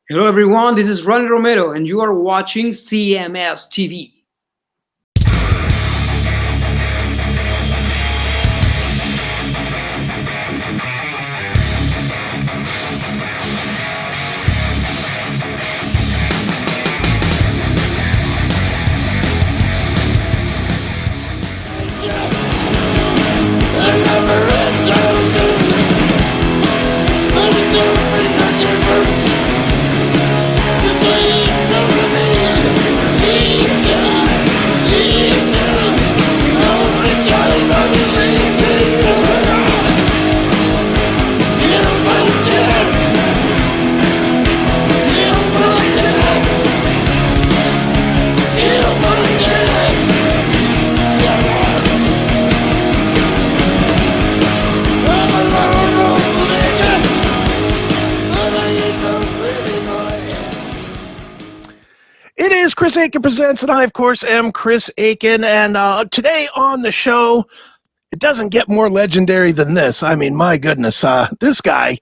Hello, everyone. This is Ronnie Romero, and you are watching CMS TV. It is Chris Aiken Presents, and I, of course, am Chris Aiken. And today on the show, it doesn't get more legendary than this. I mean, my goodness, this guy,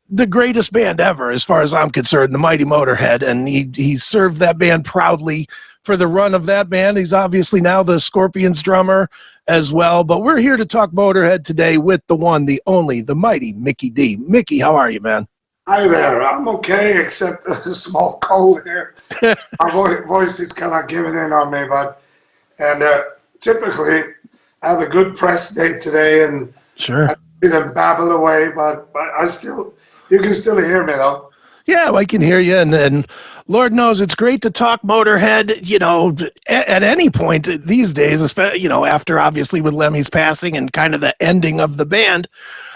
the greatest band ever, as far as I'm concerned, the mighty Motorhead, and he served that band proudly for the run of that band. He's obviously now the Scorpions drummer as well. But we're here to talk Motorhead today with the one, the only, the mighty Mikkey D. Mikkey, how are you, man? Hi there. I'm okay, except a small cold here. My voice is kind of giving in on me, and typically I have a good press day today, and sure, I see them babble away, but you can still hear me though. Yeah, I can hear you, and Lord knows it's great to talk Motorhead, at any point these days, especially, after obviously with Lemmy's passing and kind of the ending of the band.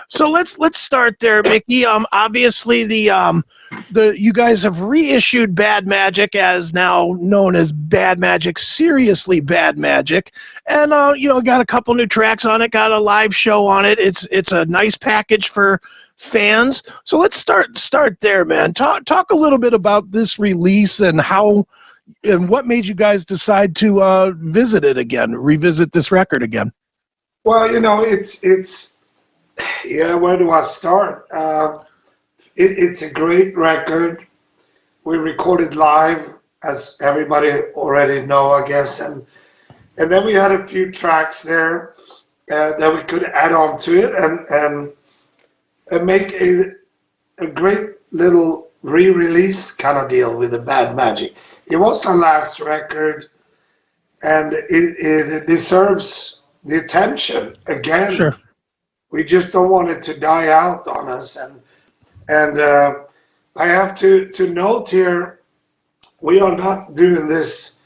So let's start there, Mikkey. Obviously the you guys have reissued Bad Magic, as now known as Bad Magic, Seriously Bad Magic, and got a couple new tracks on it, got a live show on it. It's a nice package for fans. So let's start there, man. Talk a little bit about this release and how and what made you guys decide to revisit this record again. Well, it's yeah, where do I start? It's a great record. We recorded live, as everybody already know, I guess, and then we had a few tracks there that we could add on to it and make a great little re-release kind of deal with the Bad Magic. It was our last record, and it deserves the attention again. Sure. We just don't want it to die out on us, and I have to note here, we are not doing this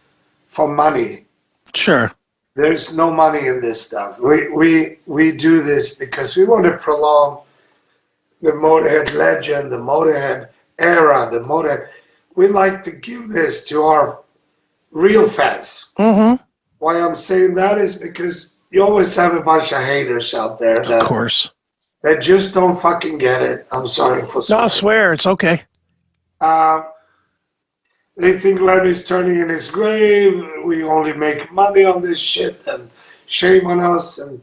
for money. Sure. There's no money in this stuff. We do this because we want to prolong the Motorhead legend, the Motorhead era, the Motorhead. We like to give this to our real fans. Mm-hmm. Why I'm saying that is because you always have a bunch of haters out there Of course. That just don't fucking get it. I'm sorry for swearing. No, swear, it's okay. They think Lemmy's turning in his grave. We only make money on this shit, and shame on us. And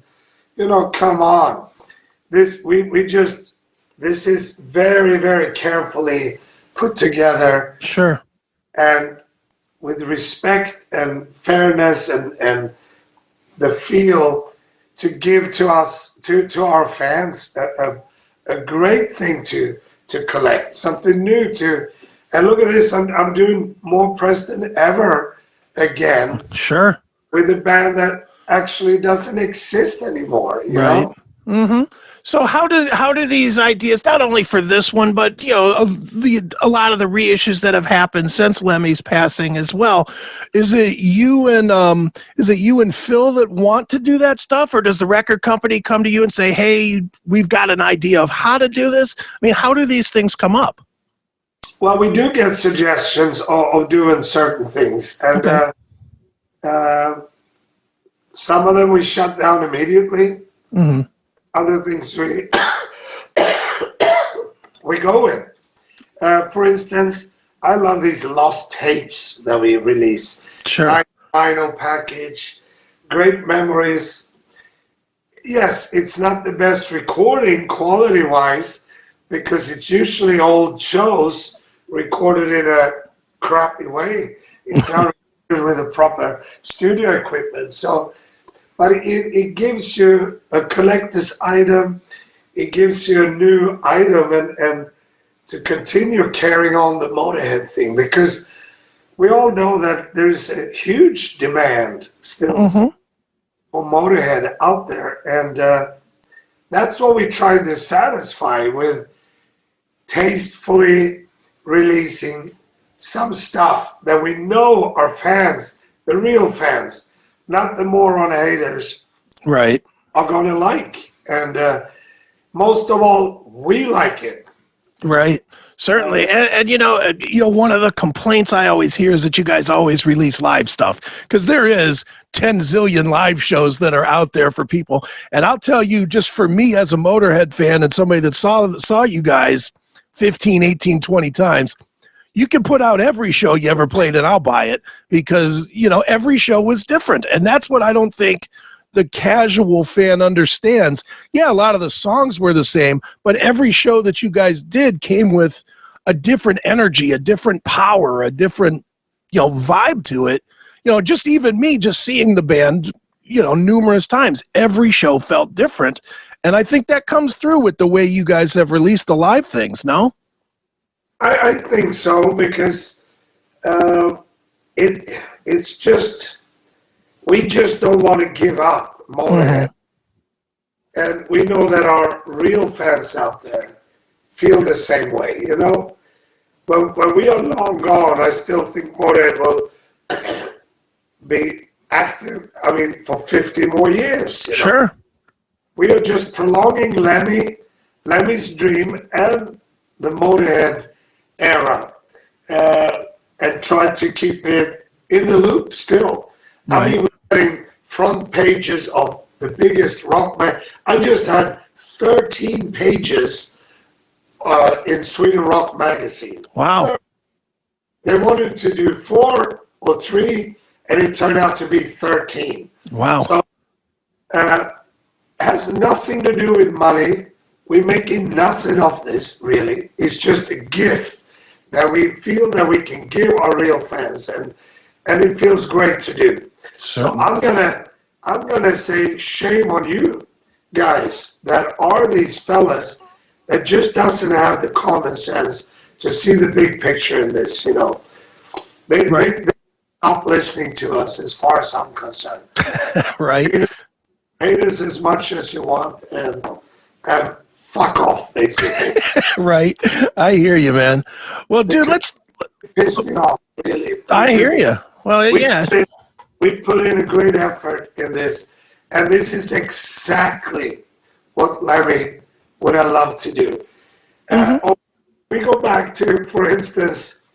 come on. This is very, very carefully put together. Sure. And with respect and fairness and the feel to give to us, to our fans, a great thing to collect, something new to. And look at this, I'm doing more press than ever again. Sure. With a band that actually doesn't exist anymore. You know? Mm-hmm. So how do these ideas, not only for this one, but a lot of the reissues that have happened since Lemmy's passing as well, is it you and Phil that want to do that stuff, or does the record company come to you and say, hey, we've got an idea of how to do this? I mean, how do these things come up? Well, we do get suggestions of doing certain things, and okay. Some of them we shut down immediately. Mm-hmm. Other things we go in. For instance, I love these lost tapes that we release. Sure. Vinyl package, great memories. Yes, it's not the best recording quality-wise because it's usually old shows recorded in a crappy way. It's not recorded with the proper studio equipment. So, but it gives you a collector's item. It gives you a new item, and to continue carrying on the Motorhead thing, because we all know that there's a huge demand still for Motorhead out there, and that's what we try to satisfy with tastefully releasing some stuff that we know our fans, the real fans, not the moron haters, right, are going to like. And most of all, we like it. Right. Certainly. And one of the complaints I always hear is that you guys always release live stuff, because there is 10 zillion live shows that are out there for people. And I'll tell you, just for me as a Motorhead fan and somebody that saw you guys 15, 18, 20 times, you can put out every show you ever played and I'll buy it, because, every show was different. And that's what I don't think the casual fan understands. Yeah, a lot of the songs were the same, but every show that you guys did came with a different energy, a different power, a different, vibe to it. Just even me, just seeing the band, numerous times, every show felt different. And I think that comes through with the way you guys have released the live things, no? I think so, because it's just, we just don't want to give up Motorhead. And we know that our real fans out there feel the same way, When we are long gone, I still think Motorhead will be active, for 50 more years. Sure. We are just prolonging Lemmy's dream and the Motorhead era, and try to keep it in the loop still. Right. We're getting front pages of the biggest rock mag. I just had 13 pages in Sweden Rock Magazine. Wow. They wanted to do 4 or 3, and it turned out to be 13. Wow. So, has nothing to do with money. We're making nothing of this, really. It's just a gift that we feel that we can give our real fans, and it feels great to do. Certainly. So I'm gonna say shame on you guys that are these fellas that just doesn't have the common sense to see the big picture in this. They stop listening to us, as far as I'm concerned. Right. Hate us as much as you want, and fuck off, basically. Right. I hear you, man. Well, dude, It pisses me off, really. I hear you. Well, yeah. We put in a great effort in this, and this is exactly what Lemmy would have loved to do. We go back to, for instance,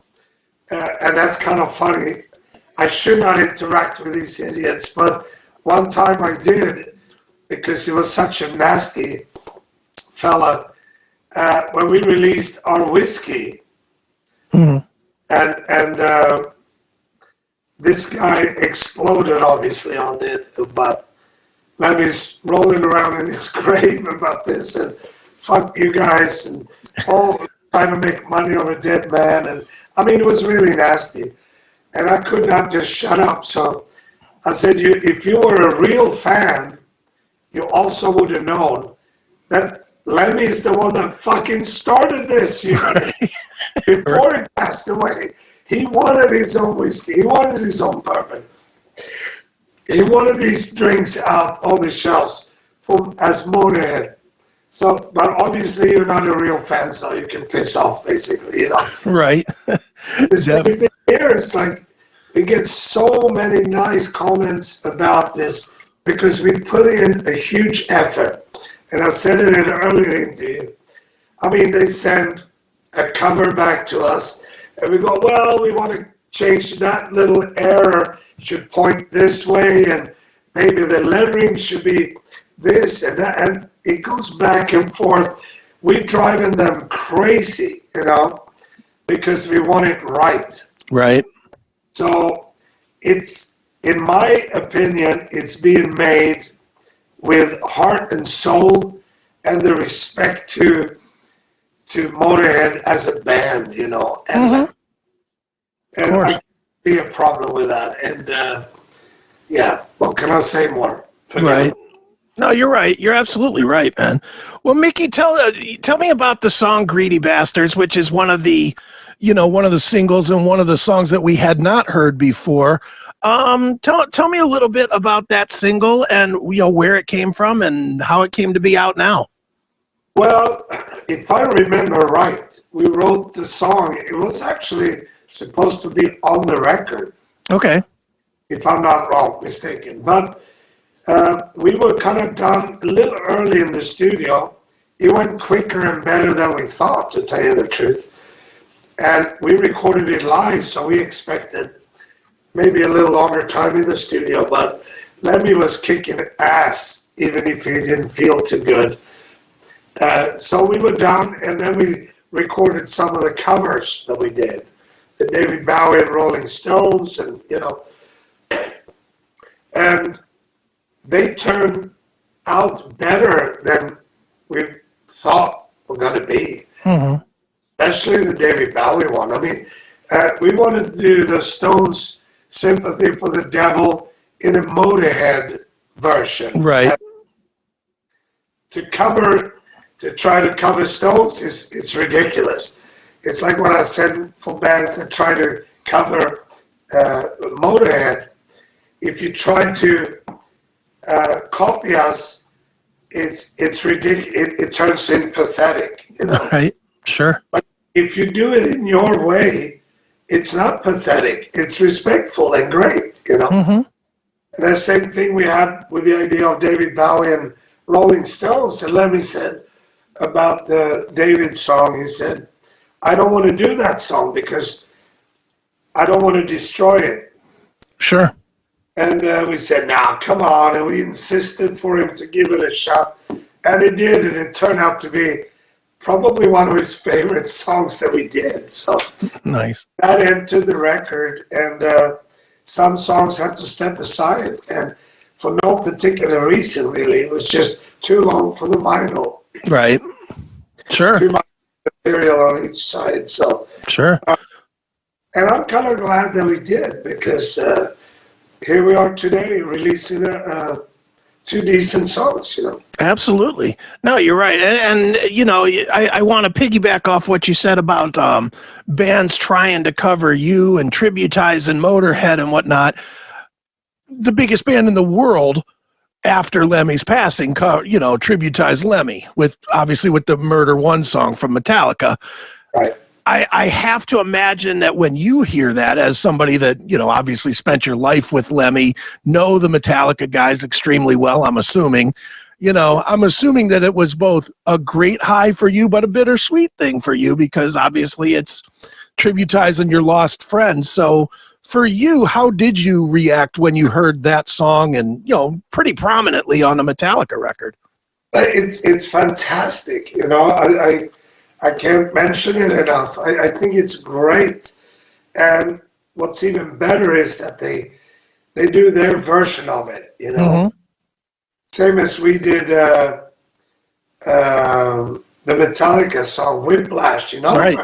and that's kind of funny, I should not interact with these idiots, but one time I did, because he was such a nasty fella, when we released our whiskey, and this guy exploded, obviously, on it, but Lemmy's rolling around in his grave about this, and fuck you guys, and trying to make money on a dead man, and it was really nasty, and I could not just shut up. So I said, if you were a real fan, you also would have known that Lemmy's the one that fucking started this, before he passed away. He wanted his own whiskey. He wanted his own bourbon. He wanted these drinks out on the shelves as Motorhead. So, but obviously you're not a real fan, so you can piss off, basically, Right. The same thing here. It's like we get so many nice comments about this because we put in a huge effort. And I said it in an earlier interview. They send a cover back to us, and we go, well, we want to change that little error. It should point this way, and maybe the lettering should be this and that, and it goes back and forth. We're driving them crazy, because we want it right. Right. So it's, in my opinion, it's being made with heart and soul and the respect to Motorhead as a band, you know, and I see a problem with that. And yeah, what can I say more? Right. No, you're right. You're absolutely right, man. Well, Mikkey, tell me about the song "Greedy Bastards," which is one of the, one of the singles and one of the songs that we had not heard before. Tell me a little bit about that single and where it came from and how it came to be out now. Well, if I remember right, we wrote the song. It was actually supposed to be on the record. Okay. If I'm not mistaken. But we were kind of done a little early in the studio. It went quicker and better than we thought, to tell you the truth. And we recorded it live, so we expected maybe a little longer time in the studio. But Lemmy was kicking ass, even if he didn't feel too good. So we were done, and then we recorded some of the covers that we did. The David Bowie and Rolling Stones, and and they turned out better than we thought were going to be. Mm-hmm. Especially the David Bowie one. I mean, we wanted to do the Stones' "Sympathy for the Devil" in a Motorhead version. Right. To try to cover Stones it's ridiculous. It's like what I said for bands that try to cover Motorhead. If you try to copy us, it's ridiculous. It turns in pathetic, Right. Sure. But if you do it in your way, it's not pathetic. It's respectful and great, Mm-hmm. And the same thing we had with the idea of David Bowie and Rolling Stones. And Lemmy said about the David song, he said, I don't want to do that song because I don't want to destroy it. Sure. And we said, "Now, come on." And we insisted for him to give it a shot. And he did, and it turned out to be probably one of his favorite songs that we did. So nice. That entered the record, and some songs had to step aside. And for no particular reason, really. It was just too long for the vinyl. Right. Sure. Too much material on each side. So sure. And I'm kind of glad that we did, because here we are today releasing two decent songs, Absolutely. No, you're right. And I want to piggyback off what you said about bands trying to cover you and tributizing Motorhead and whatnot. The biggest band in the world after Lemmy's passing, tributized Lemmy obviously with the Murder One song from Metallica. Right. I have to imagine that when you hear that, as somebody that, obviously spent your life with Lemmy, know the Metallica guys extremely well, I'm assuming that it was both a great high for you, but a bittersweet thing for you, because obviously it's tributizing your lost friend. So for you, how did you react when you heard that song and, pretty prominently on a Metallica record? It's fantastic. I can't mention it enough. I think it's great. And what's even better is that they do their version of it, Mm-hmm. Same as we did the Metallica song, Whiplash, Right.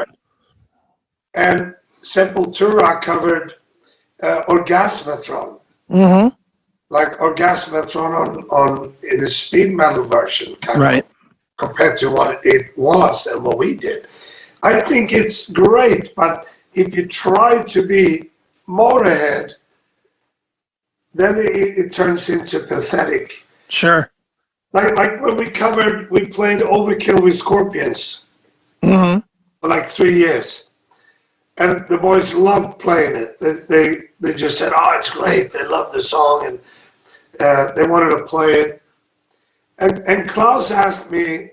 And Sepultura covered Orgasmatron. Mm-hmm. Like Orgasmatron on in the speed metal version, kind right. of. Compared to what it was and what we did. I think it's great, but if you try to be Motorhead, then it turns into pathetic. Sure. Like when we played Overkill with Scorpions mm-hmm. for like 3 years. And the boys loved playing it. They just said, "Oh, it's great." They loved the song, and they wanted to play it. And Klaus asked me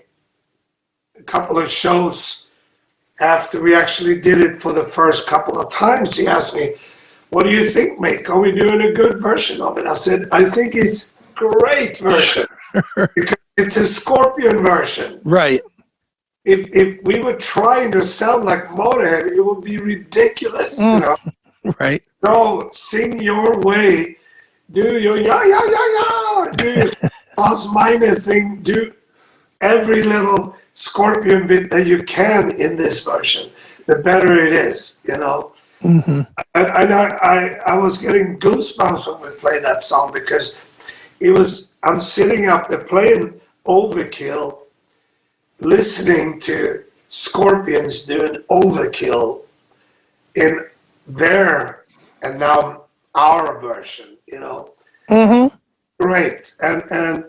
a couple of shows after we actually did it for the first couple of times. He asked me, "What do you think, Mick? Are we doing a good version of it?" I said, "I think it's a great version because it's a Scorpion version." Right. If we were trying to sound like Motorhead, it would be ridiculous, Right. No, sing your way. Do your do your plus minor thing. Do every little Scorpion bit that you can in this version, the better it is, you know. Mm-hmm. And I was getting goosebumps when we played that song because I'm sitting up there playing Overkill, listening to Scorpions doing Overkill in their and now our version, you know. Mm-hmm. Great. And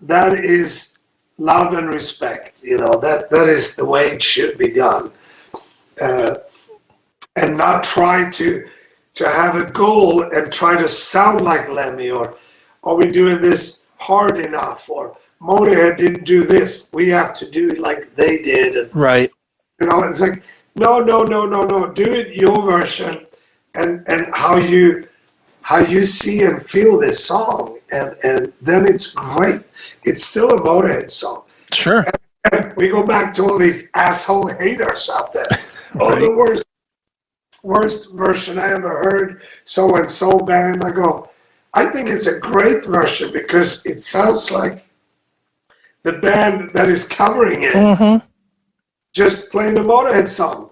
that is love and respect, you know, that is the way it should be done. And not try to have a goal and try to sound like Lemmy, or are we doing this hard enough, or Motorhead didn't do this, we have to do it like they did. And, Right. you know, it's like, no, do it your version and how you see and feel this song, and then it's great. It's still a Motorhead song. Sure. And we go back to all these asshole haters out there. Oh, Right. the worst version I ever heard, so and so band. I go, I think it's a great version because it sounds like the band that is covering it Mm-hmm. just playing the Motorhead song.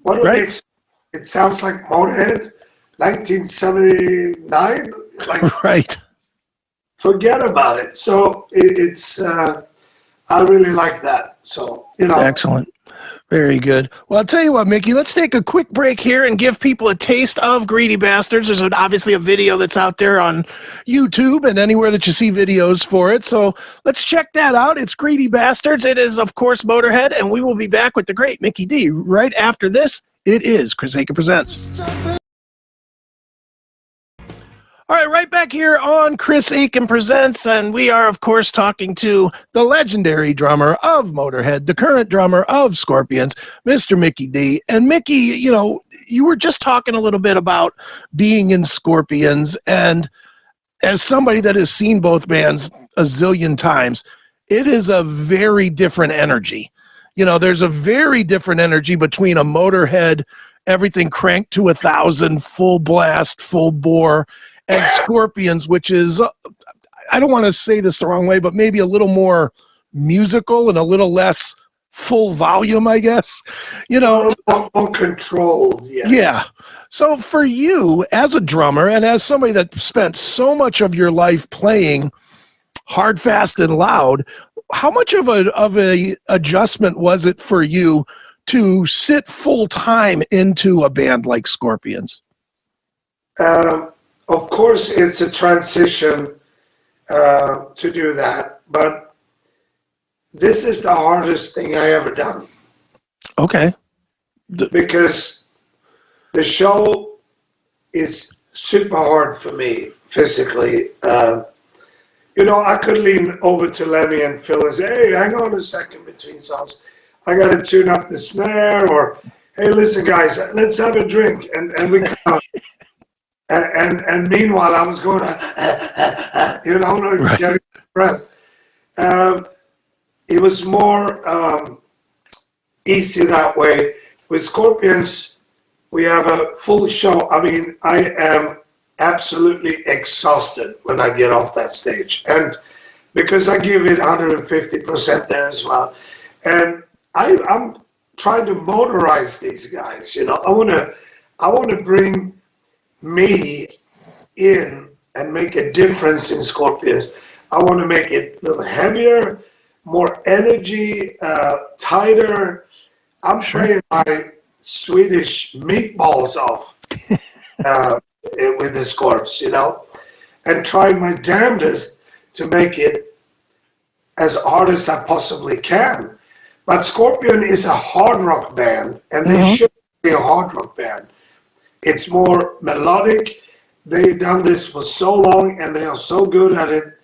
What do Right. they expect? It sounds like Motorhead 1979. Like, Right. forget about it. So it's I really like that. So, you know. Excellent. Very good. Well, I'll tell you what, Mikkey, let's take a quick break here and give people a taste of Greedy Bastards. There's obviously a video that's out there on YouTube and anywhere that you see videos for it. So let's check that out. It's Greedy Bastards. It is, of course, Motorhead, and we will be back with the great Mikkey D right after this. It is Chris Akin Presents. All right, right back here on Chris Akin Presents, and we are, of course, talking to the legendary drummer of Motorhead, the current drummer of Scorpions, Mr. Mikkey D. And Mickey, you know, you were just talking a little bit about being in Scorpions, and as somebody that has seen both bands a zillion times, it is a very different energy. You know, there's a very different energy between a Motorhead, everything cranked to 1,000, full blast, full bore, and Scorpions, which is, I don't want to say this the wrong way, but maybe a little more musical and a little less full volume, I guess. You know, More controlled, yes. yeah. So for you as a drummer and as somebody that spent so much of your life playing hard, fast, and loud, how much of a adjustment was it for you to sit full time into a band like Scorpions? Of course, it's a transition to do that, but this is the hardest thing I ever done. Okay. Because the show is super hard for me physically. You know, I could lean over to Lemmy and Phil and say, hey, hang on a second between songs. I got to tune up the snare, or, hey, listen, guys, let's have a drink. And we come. And meanwhile, I was going, you know, Right. getting breath. It was more easy that way. With Scorpions, we have a full show. I mean, I am absolutely exhausted when I get off that stage. And because I give it 150% there as well. And I'm trying to motorize these guys, you know. I want to bring me in and make a difference in Scorpions. I want to make it a little heavier, more energy, tighter. I'm playing my Swedish meatballs off with the Scorps, you know, and trying my damnedest to make it as hard as I possibly can. But Scorpion is a hard rock band, and they should be a hard rock band. It's more melodic. They've done this for so long, and they are so good at it.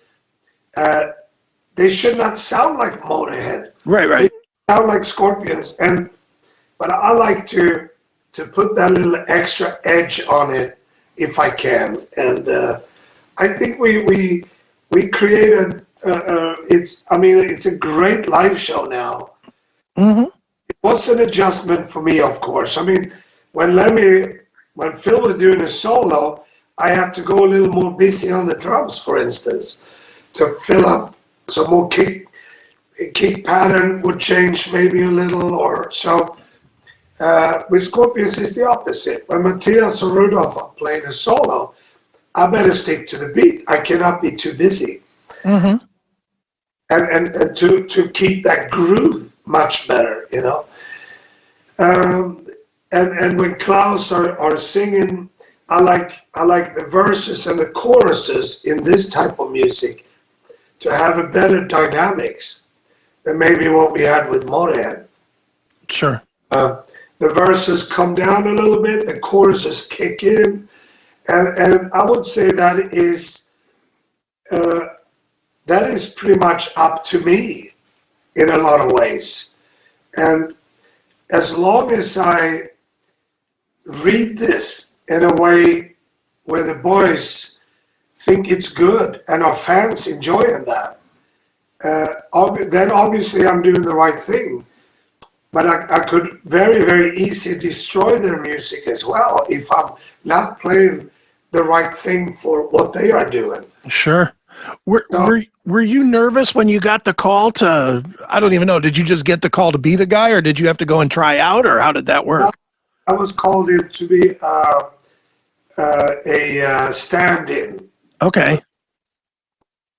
They should not sound like Motorhead. Right. They sound like Scorpions. But I like to put that little extra edge on it if I can. And I think we created. It's a great live show now. Mm-hmm. It was an adjustment for me, of course. I mean, when Phil was doing a solo, I had to go a little more busy on the drums, for instance, to fill up some more kick. kick pattern would change maybe a little or so. With Scorpions, it's the opposite. When Matthias or Rudolph are playing a solo, I better stick to the beat. I cannot be too busy. Mm-hmm. And to keep that groove much better, you know. And when Klaus are singing, I like the verses and the choruses in this type of music to have a better dynamics than maybe what we had with Motorhead. Sure. The verses come down a little bit, the choruses kick in, and I would say that is pretty much up to me in a lot of ways. And as long as I read this in a way where the boys think it's good and our fans enjoying that, then obviously I'm doing the right thing. But I could very, very easily destroy their music as well if I'm not playing the right thing for what they are doing. Sure. Were you nervous when you got the call to, I don't even know, did you just get the call to be the guy, or did you have to go and try out, or how did that work? I was called in to be a stand-in. Okay.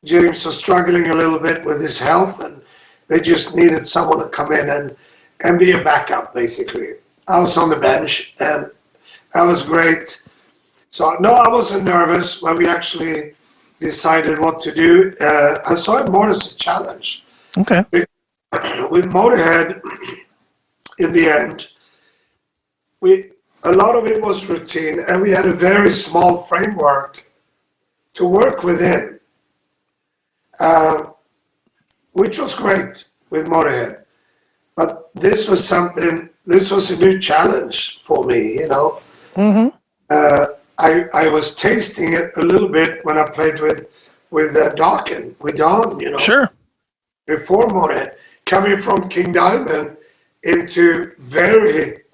James was struggling a little bit with his health, and they just needed someone to come in and be a backup, basically. I was on the bench, and that was great. So, no, I wasn't nervous when we actually decided what to do. I saw it more as a challenge. Okay. With Motorhead, in the end, a lot of it was routine, and we had a very small framework to work within, which was great with Motorhead. But this was a new challenge for me, you know. Mm-hmm. I was tasting it a little bit when I played with Don, you know. Sure. Before Motorhead, coming from King Diamond into very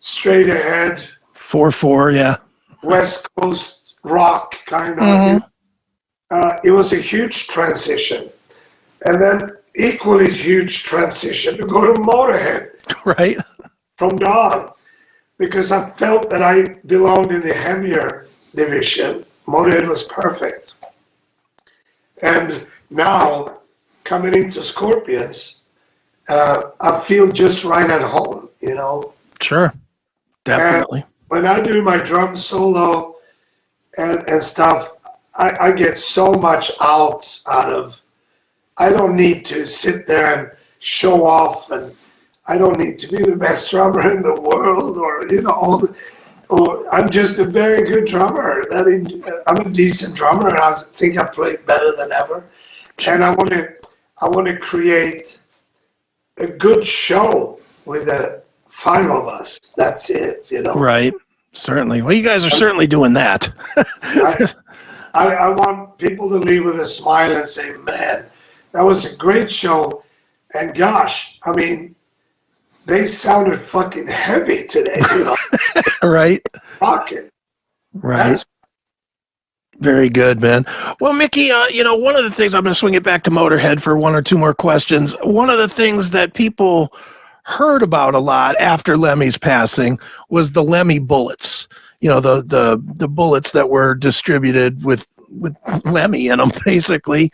straight ahead 4/4, yeah. West Coast rock kind of. Mm-hmm. It was a huge transition, and then equally huge transition to go to Motorhead. Right. From Don, because I felt that I belonged in the heavier division. Motorhead was perfect. And now, coming into Scorpions, I feel just right at home, you know. Sure. Definitely. And when I do my drum solo and stuff, I get so much out of. I don't need to sit there and show off, and I don't need to be the best drummer in the world, or you know, I'm just a very good drummer. I'm a decent drummer, and I think I played better than ever. And I want to create a good show with the 5 of us. That's it, you know. Right. Certainly. Well, you guys are certainly doing that. I want people to leave with a smile and say, man, that was a great show. And gosh, I mean, they sounded fucking heavy today, you know. Right. Rocking. Right. Very good, man. Well, Mikkey, you know, one of the things, I'm going to swing it back to Motorhead for 1 or 2 more questions. One of the things that people heard about a lot after Lemmy's passing was the Lemmy Bullets. You know, the bullets that were distributed with Lemmy in them, basically.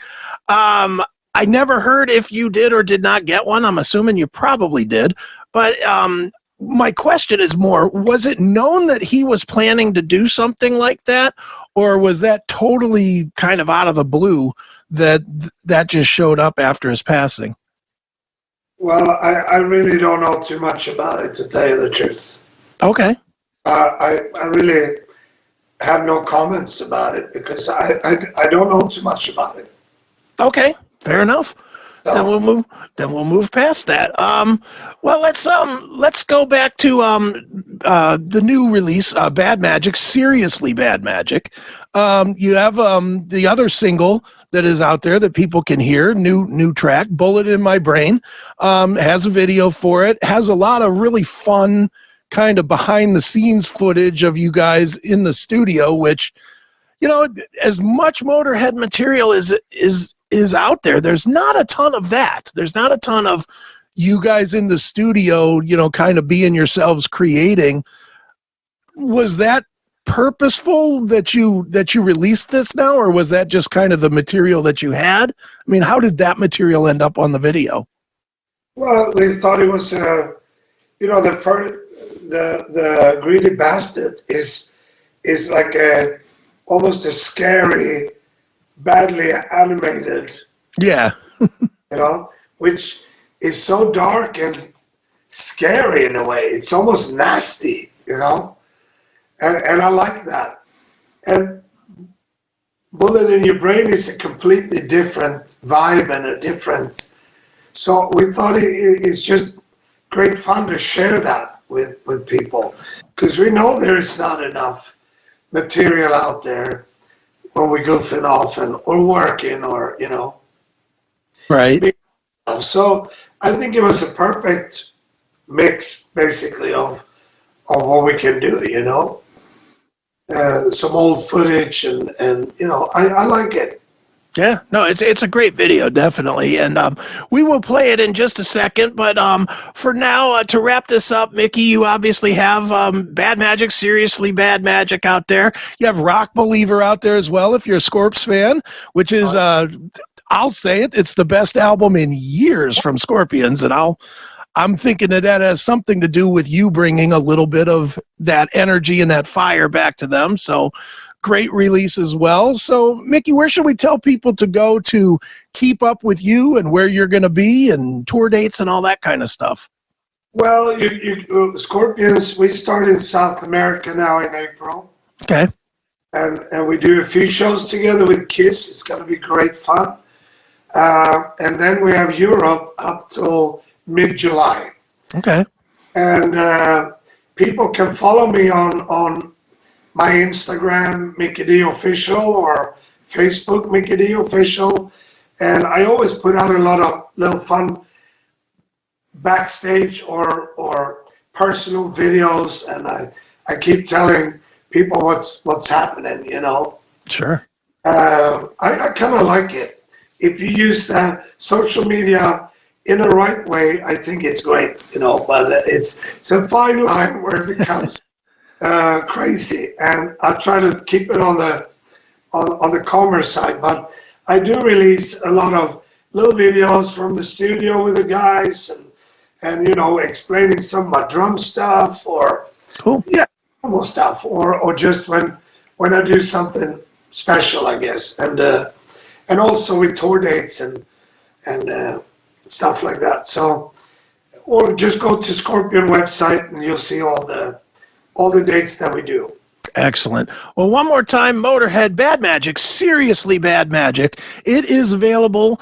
I never heard if you did or did not get one. I'm assuming you probably did. But my question is more, was it known that he was planning to do something like that? Or was that totally kind of out of the blue that just showed up after his passing? Well, I really don't know too much about it, to tell you the truth. Okay. I really have no comments about it because I don't know too much about it. Okay, fair enough. So, then we'll move past that. Well, let's go back to the new release, Bad Magic, Seriously Bad Magic. You have the other single that is out there that people can hear, new track, Bullet in My Brain, has a video for it, has a lot of really fun kind of behind the scenes footage of you guys in the studio, which, you know, as much Motorhead material is is out there. There's not a ton of that. There's not a ton of you guys in the studio, you know, kind of being yourselves creating. Was that purposeful that you released this now, or was that just kind of the material that you had? I mean, how did that material end up on the video? Well, we thought it was, the Greedy Bastard is like almost a scary, badly animated, Yeah. which is so dark and scary in a way. It's almost nasty, and I like that. And Bullet in Your Brain is a completely different vibe and a different. So we thought it's just great fun to share that with people, because we know there's not enough material out there when we goofing off or working or Right. So I think it was a perfect mix, basically, of what we can do. Some old footage and I like it. Yeah, no, it's a great video, definitely, and we will play it in just a second. But for now, to wrap this up, Mikkey, you obviously have Bad Magic, Seriously Bad Magic out there. You have Rock Believer out there as well, if you're a Scorps fan, which is, I'll say it, it's the best album in years from Scorpions, and I'm thinking that has something to do with you bringing a little bit of that energy and that fire back to them. So. Great release as well. So, Mikkey, where should we tell people to go to keep up with you and where you're going to be and tour dates and all that kind of stuff? Well, Scorpions, we start in South America now in April. Okay. And we do a few shows together with Kiss. It's going to be great fun. And then we have Europe up till mid-July. Okay. And people can follow me on my Instagram, Mikkey D Official, or Facebook, Mikkey D Official. And I always put out a lot of little fun backstage or personal videos. And I keep telling people what's happening, Sure. I kind of like it. If you use social media in the right way, I think it's great, but it's a fine line where it becomes crazy, and I try to keep it on the commerce side. But I do release a lot of little videos from the studio with the guys, and explaining some of my drum stuff or Cool. normal stuff, or just when I do something special, I guess, and also with tour dates and stuff like that. So, or just go to Scorpion website and you'll see all the dates that we do. Excellent. Well, one more time, Motorhead Bad Magic, Seriously Bad Magic. It is available.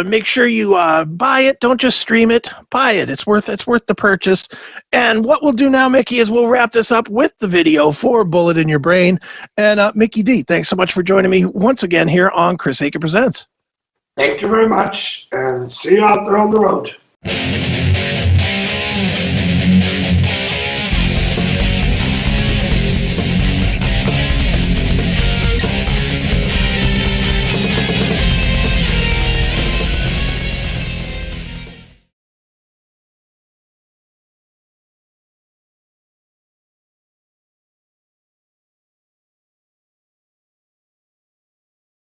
Make sure you buy it. Don't just stream it. Buy it. It's worth the purchase. And what we'll do now, Mikkey, is we'll wrap this up with the video for Bullet in Your Brain. And Mikkey D, thanks so much for joining me once again here on Chris Akin Presents. Thank you very much, and see you out there on the road.